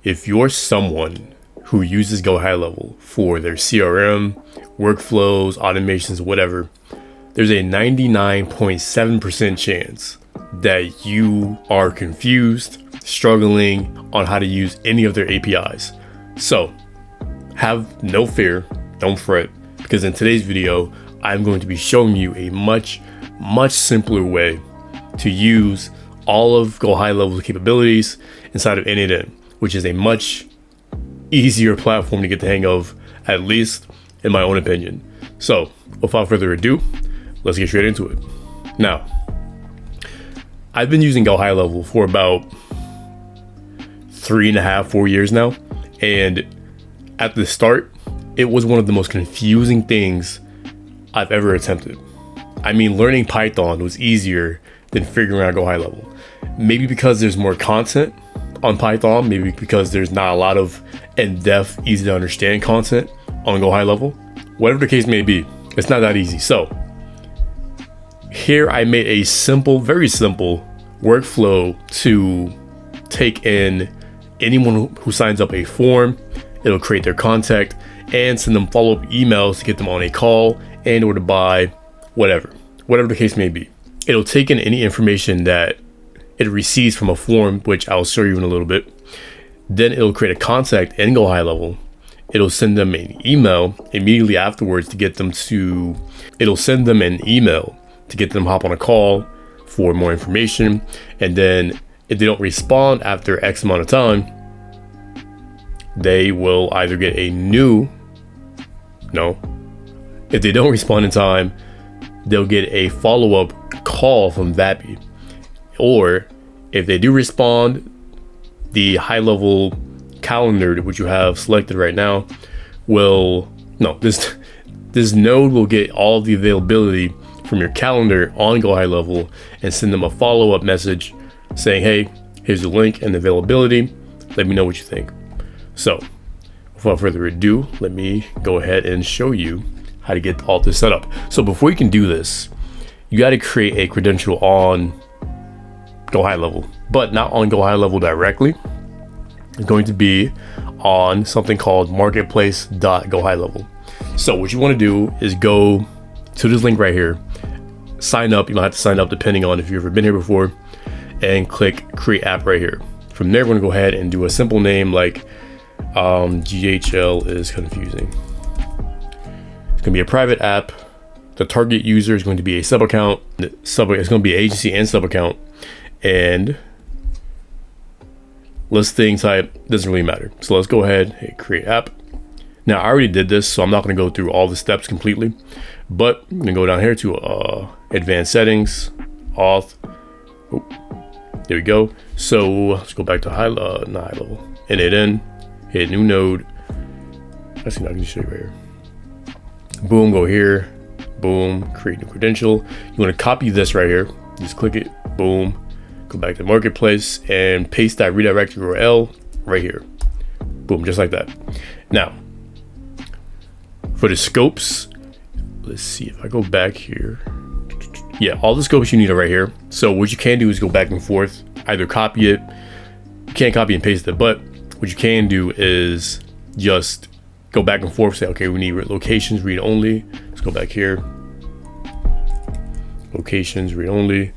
if you're someone who uses GoHighLevel for their CRM, workflows, automations, whatever, there's a 99.7% chance that you are confused, struggling on how to use any of their APIs. So have no fear, don't fret, because in today's video, I'm going to be showing you a much simpler way to use all of GoHighLevel's capabilities inside of N8N, which is a much easier platform to get the hang of, at least in my own opinion. So without further ado, let's get straight into it. Now, I've been using GoHighLevel for about 3.5-4 years now, and at the start, it was one of the most confusing things I've ever attempted. I mean, learning Python was easier than figuring out GoHighLevel. Maybe because there's more content on Python, maybe because there's not a lot of in-depth, easy to understand content on GoHighLevel. Whatever the case may be, it's not that easy. So here I made a simple, very simple workflow to take in anyone who signs up a form. It'll create their contact and send them follow-up emails to get them on a call and or to buy whatever the case may be. It'll take in any information that it receives from a form, which I'll show you in a little bit. Then it'll create a contact in GoHighLevel. It'll send them an email immediately afterwards to get them to, it'll send them an email to get them hop on a call for more information. And then if they don't respond after X amount of time, they will either get if they don't respond in time, they'll get a follow-up call from VAPI. Or if they do respond, the high-level calendar, which you have selected right now, this node will get all of the availability from your calendar on GoHighLevel and send them a follow-up message saying, hey, here's the link and the availability. Let me know what you think. So without further ado, let me go ahead and show you how to get all this set up. So before you can do this, you got to create a credential on GoHighLevel, but not on GoHighLevel directly. It's going to be on something called marketplace.gohighlevel. So what you want to do is go to this link right here, sign up. You might have to sign up depending on if you've ever been here before, and click create app right here. From there, we're going to go ahead and do a simple name like GHL is confusing. It's going to be a private app. The target user is going to be a sub account. It's going to be agency and sub account. And listing type doesn't really matter. So let's go ahead and create app. Now I already did this, so I'm not going to go through all the steps completely, but I'm going to go down here to advanced settings, auth. Oh, there we go. So let's go back to GoHighLevel, N8N, hit new node. Actually, I can just show you right here. Boom, go here, boom, create new credential. You want to copy this right here, just click it, boom, go back to marketplace and paste that redirect URL right here. Boom, just like that. Now, for the scopes, let's see if I go back here. Yeah, all the scopes you need are right here. So what you can do is go back and forth, either copy it. You can't copy and paste it, but what you can do is just go back and forth, say, okay, we need locations, read only. Let's go back here. Locations, read only.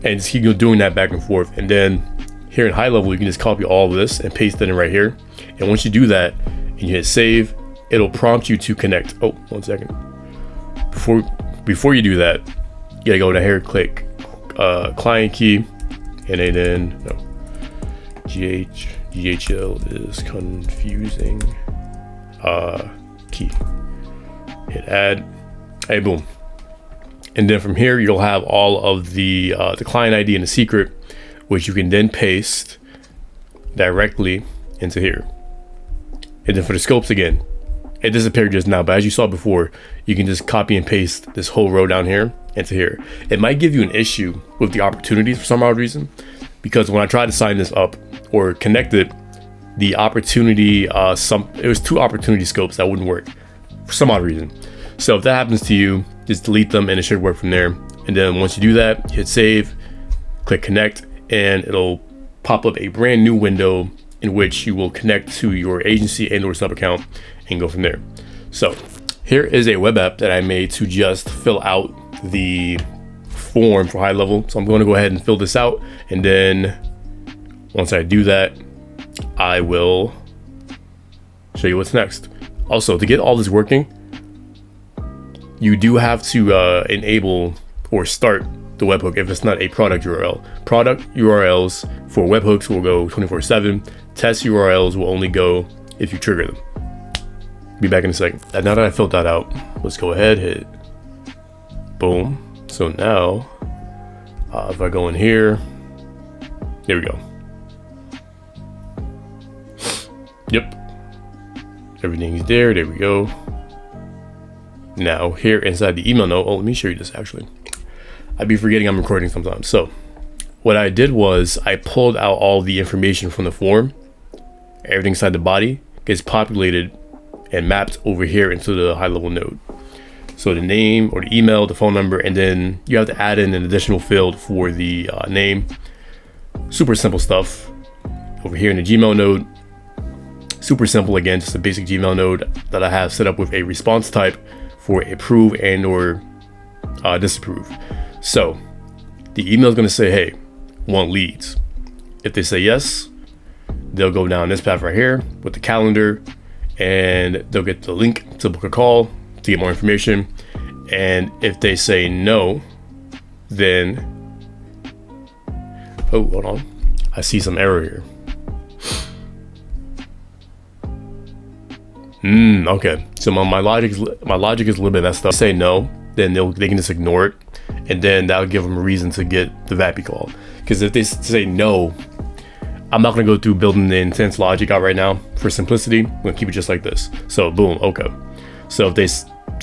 And just keep doing that back and forth. And then here in GoHighLevel, you can just copy all of this and paste it in right here. And once you do that and you hit save, it'll prompt you to connect. Oh, 1 second. Before you do that, you gotta go down here, click client key, N8N, no, GHL is confusing, key, hit add, hey, boom. And then from here, you'll have all of the client ID and the secret, which you can then paste directly into here. And then for the scopes again, it disappeared just now, but as you saw before, you can just copy and paste this whole row down here into here. It might give you an issue with the opportunities for some odd reason, because when I tried to sign this up or connect it, the opportunity, it was 2 opportunity scopes that wouldn't work for some odd reason. So if that happens to you, just delete them and it should work from there. And then once you do that, hit save, click connect, and it'll pop up a brand new window in which you will connect to your agency and or sub account and go from there. So here is a web app that I made to just fill out the form for high level. So I'm going to go ahead and fill this out, and then once I do that, I will show you what's next. Also, to get all this working, you do have to enable or start the webhook if it's not a product URL. Product URLs for webhooks will go 24/7. Test URLs will only go if you trigger them. Be back in a second. And now that I filled that out, let's go ahead, hit boom. So now, if I go in here, there we go. Yep, everything's there. There we go. Now here inside the email note, let me show you this actually. I'd be forgetting I'm recording sometimes. So what I did was I pulled out all the information from the form. Everything inside the body gets populated and mapped over here into the high level node. So the name or the email, the phone number, and then you have to add in an additional field for the name. Super simple stuff. Over here in the Gmail node, super simple again, just a basic Gmail node that I have set up with a response type for approve and or disapprove. So the email is going to say, hey, want leads. If they say yes, they'll go down this path right here with the calendar, and they'll get the link to book a call to get more information. And if they say no, then, oh, hold on, I see some error here. Okay, so my logic is a little bit messed up. Say no, then they can just ignore it, and then that'll give them a reason to get the VAPI call. Because if they say no, I'm not gonna go through building the intense logic out right now. For simplicity, I'm gonna keep it just like this. So boom, okay. So if they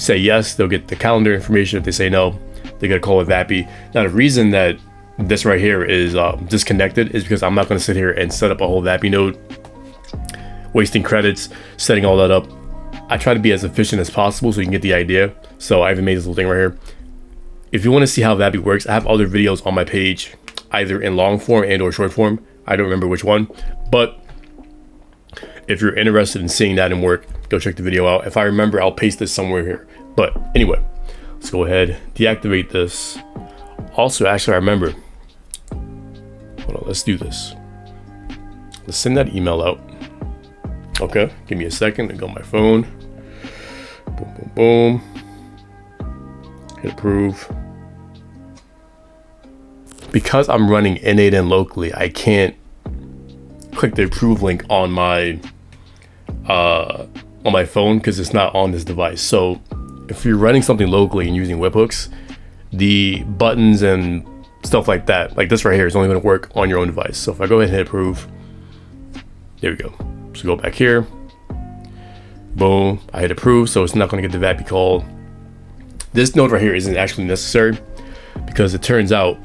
say yes, they'll get the calendar information. If they say no, they gotta call it VAPI. Now the reason that this right here is disconnected is because I'm not gonna sit here and set up a whole VAPI node, wasting credits, setting all that up. I try to be as efficient as possible so you can get the idea. So I even made this little thing right here. If you want to see how VAPI works, I have other videos on my page, either in long form and or short form. I don't remember which one, but if you're interested in seeing that in work, go check the video out. If I remember, I'll paste this somewhere here. But anyway, let's go ahead, deactivate this. Also, actually, I remember. Hold on, let's do this. Let's send that email out. Okay, give me a second to go on my phone. Boom, boom, boom. Hit approve. Because I'm running N8N locally, I can't click the approve link on my phone because it's not on this device. So if you're running something locally and using webhooks, the buttons and stuff like that, like this right here, is only going to work on your own device. So if I go ahead and hit approve, there we go. So go back here, boom, I hit approve, so it's not going to get the VAPI call. This node right here isn't actually necessary because it turns out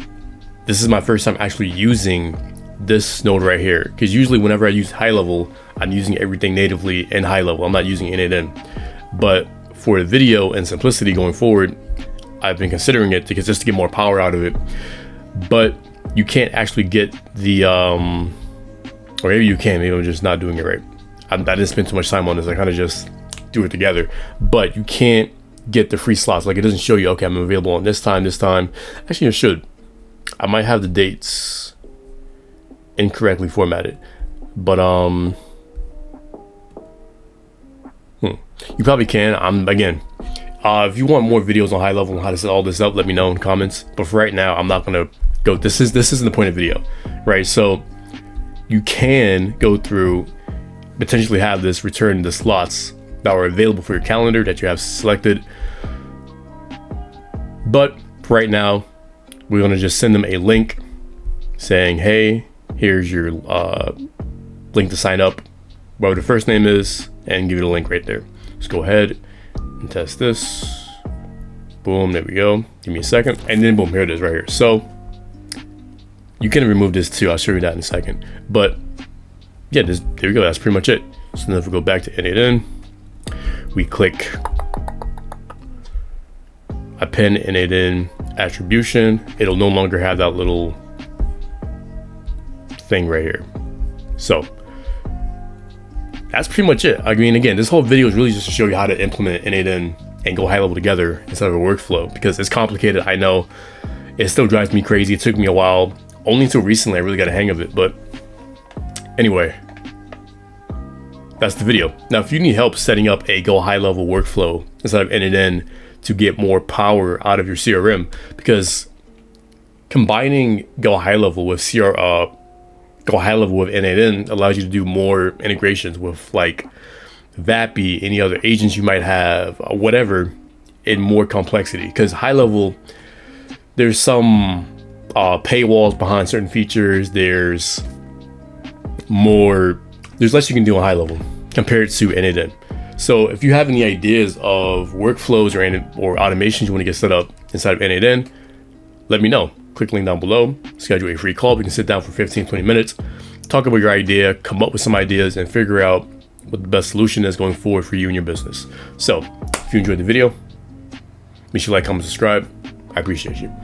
this is my first time actually using this node right here, because usually whenever I use high level, I'm using everything natively in high level. I'm not using N8N. But for the video and simplicity going forward, I've been considering it because just to get more power out of it. But you can't actually get the or maybe you can, maybe I'm just not doing it right. I didn't spend too much time on this. I kind of just do it together. But you can't get the free slots. Like it doesn't show you, okay, I'm available on this time. Actually, it should. I might have the dates incorrectly formatted. But you probably can. Again, if you want more videos on high level and how to set all this up, let me know in comments. But for right now, I'm not gonna go. This isn't the point of the video, right? So you can go through, potentially have this return the slots that are available for your calendar that you have selected. But for right now, we're gonna just send them a link saying, hey, here's your link to sign up, whatever the first name is, and give it a link right there. Let's go ahead and test this. Boom, there we go. Give me a second. And then boom, here it is right here. So you can remove this too. I'll show you that in a second. But yeah, there we go. That's pretty much it. So then if we go back to N8N, we click append N8N attribution. It'll no longer have that little thing right here. So that's pretty much it. I mean, again, this whole video is really just to show you how to implement N8N and GoHighLevel together instead of a workflow, because it's complicated. I know it still drives me crazy. It took me a while. Only until recently I really got a hang of it. But anyway, that's the video. Now, if you need help setting up a GoHighLevel workflow instead of N8N to get more power out of your CRM, because combining GoHighLevel with GoHighLevel with N8N allows you to do more integrations with like VAPI, any other agents you might have, whatever, in more complexity. Because HighLevel, there's some paywalls behind certain features. There's less you can do on HighLevel compared to N8N. So if you have any ideas of workflows or automations you want to get set up inside of N8N, let me know. Click link down below, schedule a free call. We can sit down for 15-20 minutes, talk about your idea, come up with some ideas, and figure out what the best solution is going forward for you and your business. So if you enjoyed the video, make sure you like, comment, subscribe. I appreciate you.